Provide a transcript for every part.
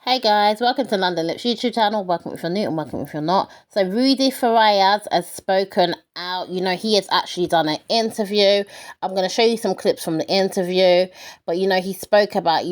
Hey guys, welcome to London Lips YouTube channel. Welcome if you're new and welcome if you're not. So RUDY FARIAS has spoken out. He has actually done an interview. I'm going to show you some clips from the interview. But, he spoke about,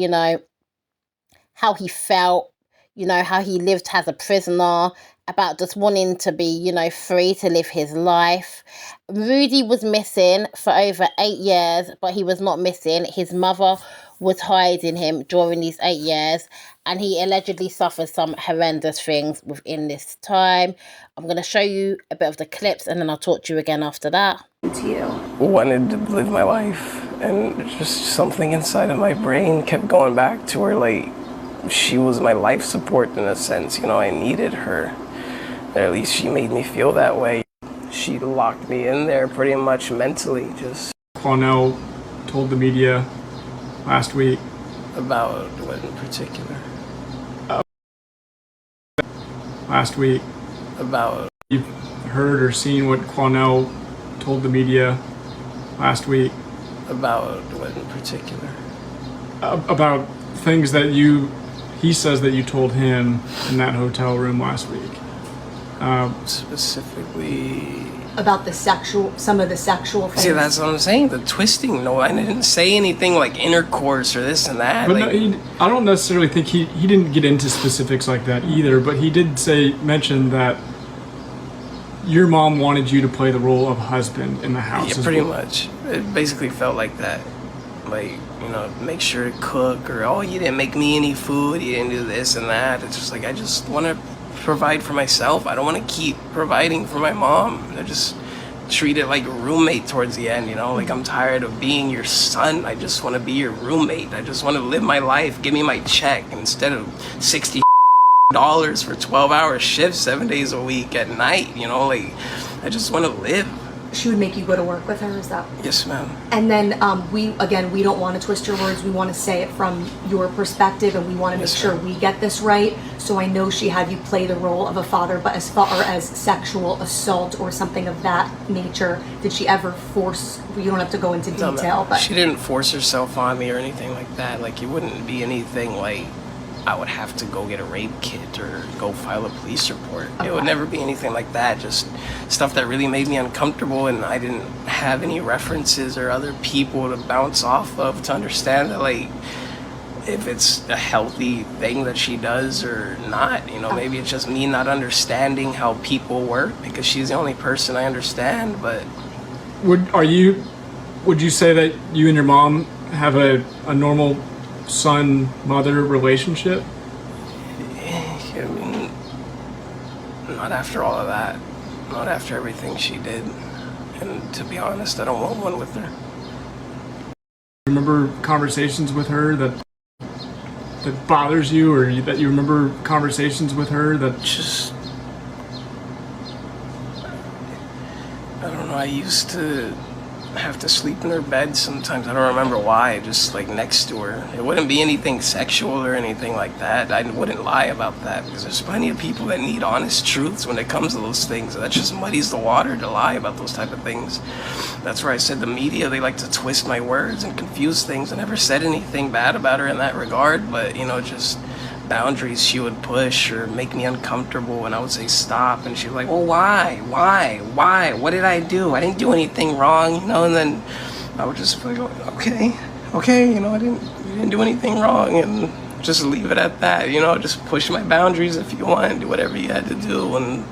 how he felt, how he lived as a prisoner, about just wanting to be, free to live his life. Rudy was missing for over 8 years, but he was not missing. His mother was hiding him during these 8 years, and he allegedly suffered some horrendous things within this time. I'm going to show you a bit of the clips, and then I'll talk to you again after that. To you. Wanted to live my life, and just something inside of my brain kept going back to her, like, she was my life support in a sense. I needed her. Or at least she made me feel that way. She locked me in there pretty much mentally. Just Quanell told the media last week. About what in particular? Last week. About. You've heard or seen what Quanell told the media last week. About what in particular? About things that he says that you told him in that hotel room last week. Specifically about some of the sexual things. See, that's what I'm saying, the twisting. No, I didn't say anything like intercourse or this and that. But no, I don't necessarily think he didn't get into specifics like that either, but he did mention that your mom wanted you to play the role of husband in the house. Yeah, pretty much. It basically felt like that. Like, make sure to cook, or, oh, you didn't make me any food, you didn't do this and that. It's just like, I just want to provide for myself. I don't want to keep providing for my mom. I just treat it like a roommate towards the end, like, I'm tired of being your son. I just want to be your roommate. I just want to live my life. Give me my check instead of $60 for 12-hour shifts 7 days a week at night. Like, I just want to live. She would make you go to work with her, is that? Yes, ma'am. And then we don't want to twist your words. We want to say it from your perspective, and we want to make sure we get this right. So I know she had you play the role of a father, but as far as sexual assault or something of that nature, did she ever force? You don't have to go into detail, but she didn't force herself on me or anything like that. Like, it wouldn't be anything like I would have to go get a rape kit or go file a police report. Okay. It would never be anything like that. Just stuff that really made me uncomfortable, and I didn't have any references or other people to bounce off of to understand that, like, if it's a healthy thing that she does or not. Maybe it's just me not understanding how people work, because she's the only person I understand. But would you say that you and your mom have a normal son-mother relationship? I mean, not after all of that. Not after everything she did. And to be honest, I don't want one with her. Remember conversations with her that bothers you, or that you remember conversations with her that just, I don't know, I used to have to sleep in her bed sometimes. I don't remember why, just like next to her. It wouldn't be anything sexual or anything like that. I wouldn't lie about that, because there's plenty of people that need honest truths when it comes to those things. That just muddies the water to lie about those type of things. That's where I said the media, they like to twist my words and confuse things. I never said anything bad about her in that regard, but just boundaries she would push or make me uncomfortable, and I would say stop, and she'd be like, well, why, what did I do? I didn't do anything wrong, and then I would just be like, okay, I didn't do anything wrong, and just leave it at that. Just push my boundaries if you want, do whatever you had to do. And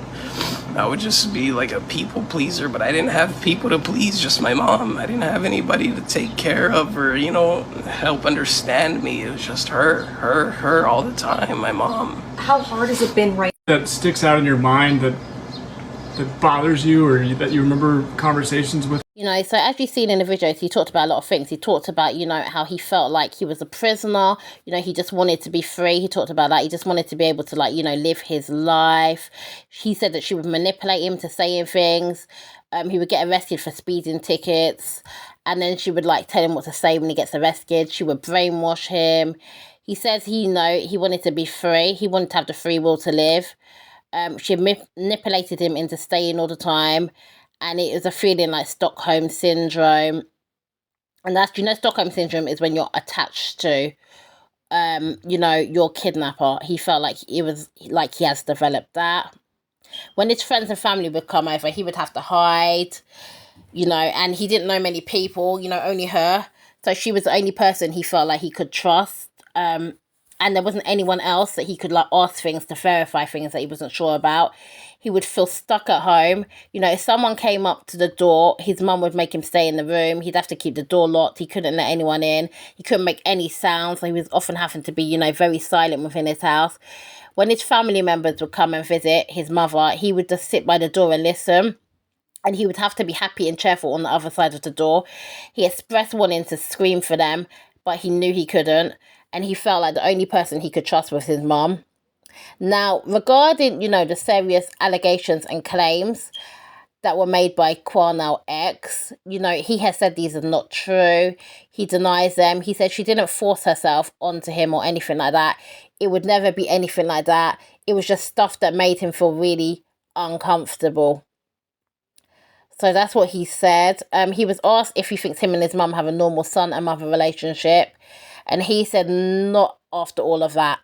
I would just be like a people pleaser, but I didn't have people to please, just my mom. I didn't have anybody to take care of or, help understand me. It was just her all the time, my mom. How hard has it been that sticks out in your mind that bothers you, or that you remember conversations with? So as you've seen in the videos, he talked about a lot of things. He talked about, how he felt like he was a prisoner. He just wanted to be free. He talked about that. He just wanted to be able to, live his life. He said that she would manipulate him to saying things. He would get arrested for speeding tickets. And then she would, tell him what to say when he gets arrested. She would brainwash him. He says he wanted to be free. He wanted to have the free will to live. She manipulated him into staying all the time. And it was a feeling like Stockholm Syndrome. And that's, Stockholm Syndrome is when you're attached to you know, your kidnapper. He felt like it was like he has developed that. When his friends and family would come over, he would have to hide, you know, and he didn't know many people, you know, only her. So she was the only person he felt like he could trust. And there wasn't anyone else that he could like ask things to verify things that he wasn't sure about. He would feel stuck at home. You know, if someone came up to the door, his mum would make him stay in the room. He'd have to keep the door locked. He couldn't let anyone in. He couldn't make any sounds. So he was often having to be, you know, very silent within his house. When his family members would come and visit his mother, he would just sit by the door and listen. And he would have to be happy and cheerful on the other side of the door. He expressed wanting to scream for them, but he knew he couldn't. And he felt like the only person he could trust was his mum. Now, regarding, you know, the serious allegations and claims that were made by Quanell X, you know, he has said these are not true. He denies them. He said she didn't force herself onto him or anything like that. It would never be anything like that. It was just stuff that made him feel really uncomfortable. So that's what he said. He was asked if he thinks him and his mum have a normal son and mother relationship. And he said, not after all of that.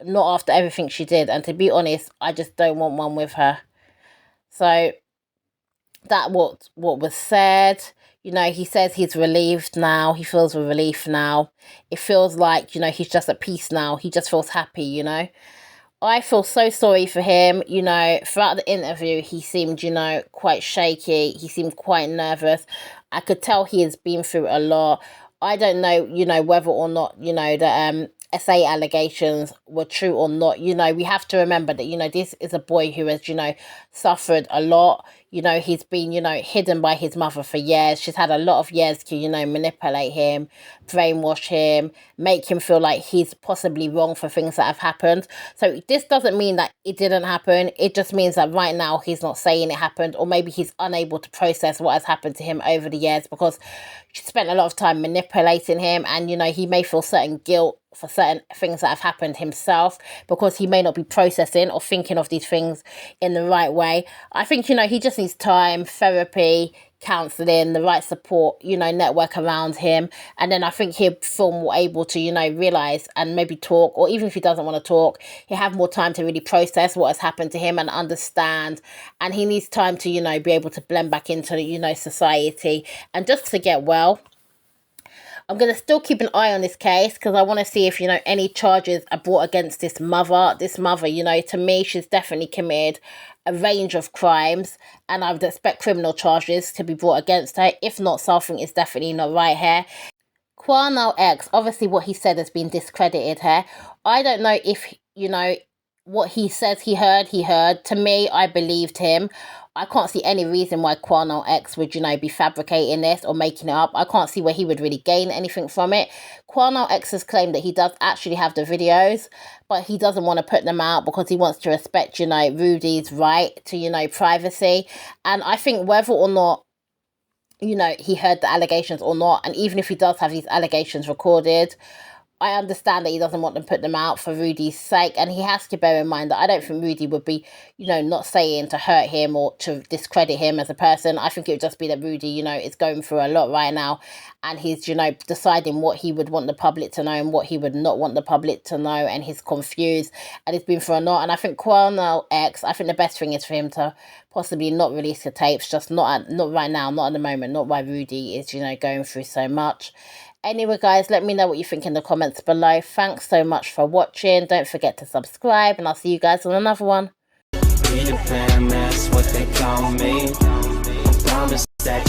Not after everything she did. And to be honest, I just don't want one with her. So that what was said. You know, he says he's relieved now. He feels a relief now. It feels like, you know, he's just at peace now. He just feels happy, you know. I feel so sorry for him. You know, throughout the interview, he seemed, you know, quite shaky. He seemed quite nervous. I could tell he has been through a lot. I don't know, you know, whether or not, you know, the SA allegations were true or not. You know, we have to remember that, you know, this is a boy who has, you know, suffered a lot. You know, he's been, you know, hidden by his mother for years. She's had a lot of years to, you know, manipulate him, brainwash him, make him feel like he's possibly wrong for things that have happened. So this doesn't mean that it didn't happen. It just means that right now he's not saying it happened, or maybe he's unable to process what has happened to him over the years because she spent a lot of time manipulating him, and, you know, he may feel certain guilt for certain things that have happened himself because he may not be processing or thinking of these things in the right way. I think, you know, he just needs time, therapy, counselling, the right support, you know, network around him. And then I think he'll feel more able to, you know, realise and maybe talk, or even if he doesn't want to talk, he'll have more time to really process what has happened to him and understand. And he needs time to, you know, be able to blend back into, you know, society and just to get well. I'm going to still keep an eye on this case because I want to see if, you know, any charges are brought against this mother. This mother, you know, to me, she's definitely committed a range of crimes, and I would expect criminal charges to be brought against her. If not, something is definitely not right here. Quanell X, obviously what he said has been discredited here. I don't know if, you know, what he says he heard. To me, I believed him. I can't see any reason why Quanell X would, you know, be fabricating this or making it up. I can't see where he would really gain anything from it. Quanell X has claimed that he does actually have the videos, but he doesn't want to put them out because he wants to respect, you know, Rudy's right to, you know, privacy. And I think whether or not, you know, he heard the allegations or not, and even if he does have these allegations recorded, I understand that he doesn't want to put them out for Rudy's sake, and he has to bear in mind that I don't think Rudy would be, you know, not saying to hurt him or to discredit him as a person. I think it would just be that Rudy, you know, is going through a lot right now, and he's, you know, deciding what he would want the public to know and what he would not want the public to know, and he's confused, and he's been through a lot. And I think Quanell X, I think the best thing is for him to possibly not release the tapes, just not right now, not at the moment, not while Rudy is, you know, going through so much. Anyway, guys, let me know what you think in the comments below. Thanks so much for watching. Don't forget to subscribe, and I'll see you guys on another one. That's what they call me. Promise that